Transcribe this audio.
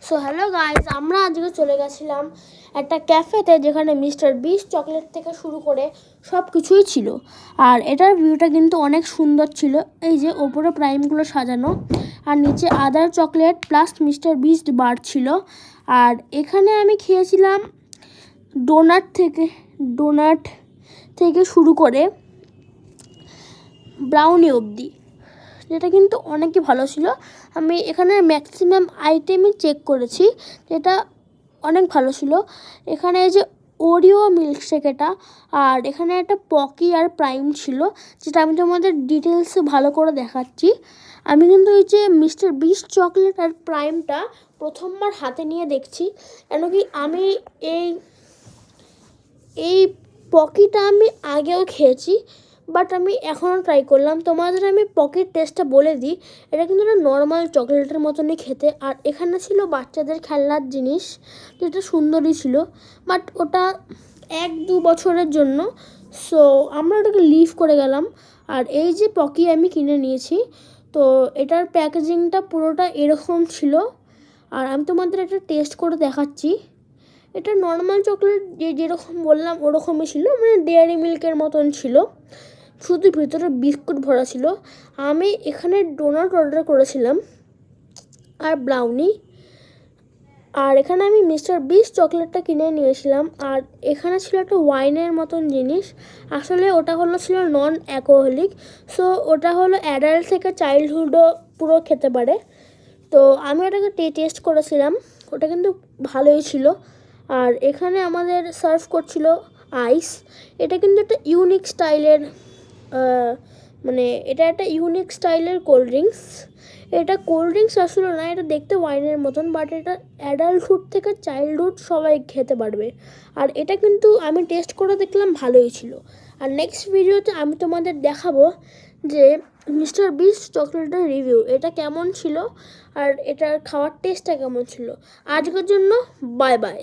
So hello guys, আমরা আজকে চলে গেছিলাম একটা ক্যাফেতে যেখানে মিস্টার বিস্ট চকলেট থেকে শুরু করে সব কিছুই ছিল। আর এটার ভিউটা কিন্তু অনেক সুন্দর ছিল। এই যে ওপরে প্রাইমগুলো সাজানো, আর নিচে আদার চকলেট প্লাস মিস্টার বিস্ট বার ছিল। আর এখানে আমি খেয়েছিলাম ডোনাট থেকে শুরু করে ব্রাউনি অবধি, যেটা কিন্তু অনেকই ভালো ছিল। আমি এখানে ম্যাক্সিমাম আইটেমই চেক করেছি, যেটা অনেক ভালো ছিল। এখানে এই যে ওরিও মিল্কশেক এটা, আর এখানে একটা পকি আর প্রাইম ছিল, যেটা আমি তোমাদের ডিটেলসে ভালো করে দেখাচ্ছি। আমি কিন্তু এই যে মিস্টার বিস্ট চকলেট আর প্রাইমটা প্রথমবার হাতে নিয়ে দেখছি, কেন কি আমি এই পকিটা আমি আগেও খেয়েছি, বাট আমি এখনও ট্রাই করলাম। তোমাদের আমি পকেট টেস্টটা বলে দিই। এটা কিন্তু একটা নর্মাল চকলেটের মতনই খেতে। আর এখানে ছিল বাচ্চাদের খেলনার জিনিস, যেটা সুন্দরই ছিল, বাট ওটা 1-2 বছরের জন্য। সো আমরা ওটাকে লিভ করে গেলাম। আর এই যে পকি আমি কিনে নিয়েছি, তো এটার প্যাকেজিংটা পুরোটা এরকম ছিল। আর আমি তোমাদের একটা টেস্ট করে দেখাচ্ছি। এটা নর্মাল চকলেট যেরকম বললাম ওরকমই ছিল, মানে ডেয়ারি মিল্কের মতন ছিল, শুধু ভিতরে বিস্কুট ভরা ছিল। আমি এখানে ডোনাট অর্ডার করেছিলাম আর ব্রাউনি। আর এখানে আমি মিস্টার বিস্ট চকলেটটা কিনে নিয়েছিলাম। আর এখানে ছিল একটা ওয়াইনের মতন জিনিস, আসলে ওটা ছিল নন অ্যালকোহলিক। সো ওটা হলো অ্যাডাল্ট থেকে চাইল্ডহুডও পুরো খেতে পারে। তো আমি ওটাকে টেস্ট করেছিলাম, ওটা কিন্তু ভালোই ছিল। আর এখানে আমাদের সার্ভ করছিল আইস। এটা কিন্তু একটা ইউনিক স্টাইলের এটা একটা ইউনিক স্টাইলের কোল্ড ড্রিঙ্কস। এটা কোল্ড ড্রিঙ্কস আসলে না, এটা দেখতে ওয়াইনের মতন, বাট এটা অ্যাডাল্টহুড থেকে চাইল্ডহুড সবাই খেতে পারবে। আর এটা কিন্তু আমি টেস্ট করে দেখলাম ভালোই ছিল। আর নেক্সট ভিডিওতে আমি তোমাদের দেখাবো যে মিস্টার বিস্ট চকলেটের রিভিউ এটা কেমন ছিল, আর এটার খাওয়ার টেস্টটা কেমন ছিল। আজকের জন্য বাই বাই।